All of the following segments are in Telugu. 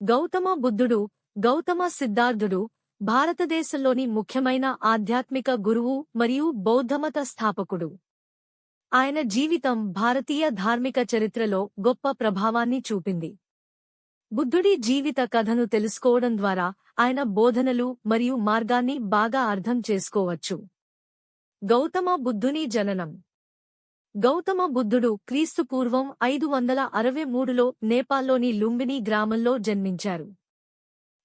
గౌతమ బుద్ధుడు, గౌతమ సిద్ధార్థుడు భారతదేశంలోని ముఖ్యమైన ఆధ్యాత్మిక గురువు మరియు బౌద్ధమత స్థాపకుడు. ఆయన జీవితం భారతీయ ధార్మిక చరిత్రలో గొప్ప ప్రభావాన్ని చూపింది. బుద్ధుడి జీవిత కథను తెలుసుకోవడం ద్వారా ఆయన బోధనలు మరియు మార్గాన్ని బాగా అర్థం చేసుకోవచ్చు. గౌతమ బుద్ధుని జననం. గౌతమ బుద్ధుడు క్రీస్తు పూర్వం 563లో నేపాల్లోని లుంబిని గ్రామంలో జన్మించారు.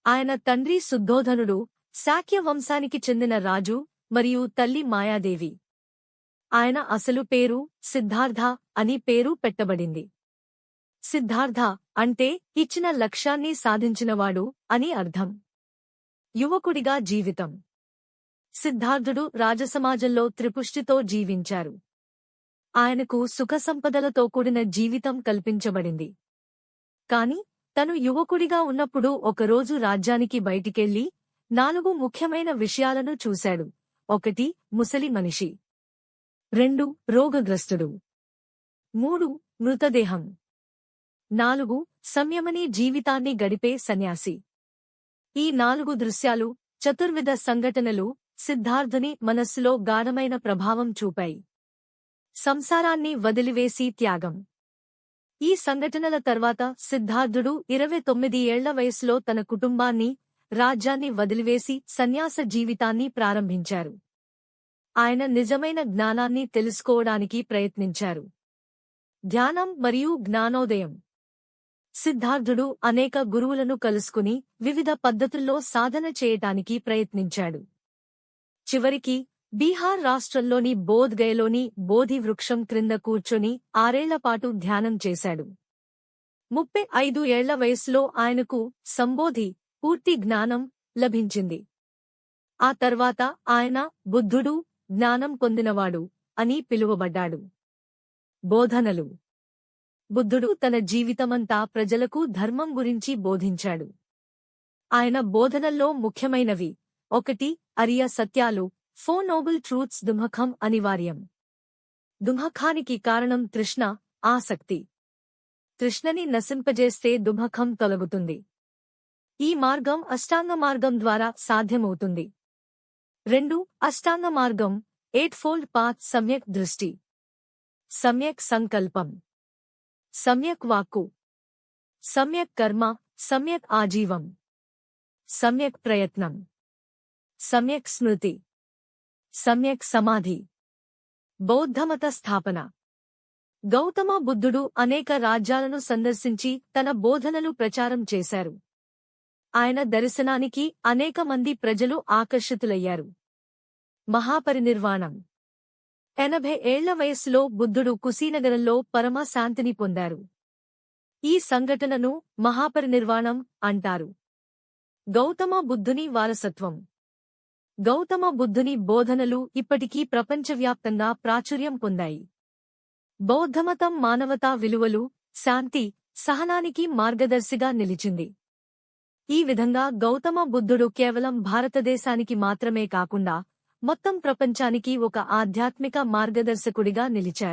ఆయన తండ్రి శుద్ధోధనుడు, శాక్య వంశానికి చెందిన రాజు, మరియు తల్లి మాయాదేవి. ఆయన అసలు పేరు సిద్ధార్థ అని పేరు పెట్టబడింది. సిద్ధార్థ అంటే ఇచ్చిన లక్ష్యాన్ని సాధించినవాడు అని అర్థం. యువకుడిగా జీవితం. సిద్ధార్థుడు రాజసమాజంలో త్రిపుష్టితో జీవించారు. ఆయనకు సుఖసంపదలతో కూడిన జీవితం కల్పించబడింది. కాని తను యువకుడిగా ఉన్నప్పుడు ఒకరోజు రాజ్యానికి బయటికెళ్లి 4 ముఖ్యమైన విషయాలను చూశాడు. 1 ముసలి మనిషి, 2 రోగగ్రస్తుడు, 3 మృతదేహం, 4 సంయమని జీవితాన్ని గడిపే సన్యాసి. ఈ 4 దృశ్యాలు, చతుర్విధ సంఘటనలు సిద్ధార్థుని మనస్సులో గాఢమైన ప్రభావం చూపాయి. సంసారాన్ని వదిలివేసి త్యాగం. ఈ సంఘటనల తర్వాత సిద్ధార్థుడు 29 ఏళ్ల వయసులో తన కుటుంబాన్ని, రాజ్యాన్ని వదిలివేసి సన్యాస జీవితాన్ని ప్రారంభించారు. ఆయన నిజమైన జ్ఞానాన్ని తెలుసుకోవడానికి ప్రయత్నించారు. ధ్యానం మరియు జ్ఞానోదయం. సిద్ధార్థుడు అనేక గురువులను కలుసుకుని వివిధ పద్ధతుల్లో సాధన చేయటానికి ప్రయత్నించాడు. చివరికి బీహార్ రాష్ట్రంలోని బోధ్ గయలోని బోధి వృక్షం క్రింద కూర్చొని 6 ఏళ్లపాటు ధ్యానం చేశాడు. 35 ఏళ్ల వయసులో ఆయనకు సంబోధి, పూర్తి జ్ఞానం లభించింది. ఆ తర్వాత ఆయన బుద్ధుడు, జ్ఞానం పొందినవాడు అని పిలువబడ్డాడు. బోధనలు. బుద్ధుడు తన జీవితమంతా ప్రజలకు ధర్మం గురించి బోధించాడు. ఆయన బోధనల్లో ముఖ్యమైనవి: 1 అరియ సత్యాలు, 4 నోబుల్ ట్రూత్స్. దుమఖం అనివార్యం. దుమఖానికి కారణం తృష్ణ, ఆసక్తి. తృష్ణని నశింపజేస్తే దుమఖం తొలగుతుంది. ఈ మార్గం అష్టాంగ మార్గం ద్వారా సాధ్యమవుతుంది. 2 అష్టాంగ మార్గం, 8 పాత్. సమ్యక్ దృష్టి, సమ్యక్ సంకల్పం, సమ్యక్ వాక్కు, సమ్యక్ కర్మ, సమ్యక్ ఆజీవం, సమ్యక్ ప్రయత్నం, సమ్యక్ స్మృతి, సమ్యక్ సమాధి. బౌద్ధమత స్థాపన. గౌతమ బుద్ధుడు అనేక రాజ్యాలను సందర్శించి తన బోధనలు ప్రచారం చేశారు. ఆయన దర్శనానికి అనేక మంది ప్రజలు ఆకర్షితులయ్యారు. మహాపరినిర్వాణం. 80 ఏళ్ల వయస్సులో బుద్ధుడు కుశీనగరంలో పరమ శాంతిని పొందారు. ఈ సంఘటనను మహాపరినిర్వాణం అంటారు. గౌతమ బుద్ధుని వారసత్వం. గౌతమ బుద్ధుని బోధనలు ఇప్పటికీ ప్రపంచవ్యాప్తంగా ప్రాచుర్యం పొందాయి. బౌద్ధమతం మానవతా విలువలు, శాంతి, సహనానికి మార్గదర్శిగా నిలిచింది. ఈ విధంగా గౌతమ బుద్ధుడు కేవలం భారతదేశానికి మాత్రమే కాకుండా మొత్తం ప్రపంచానికి ఒక ఆధ్యాత్మిక మార్గదర్శకుడిగా నిలిచారు.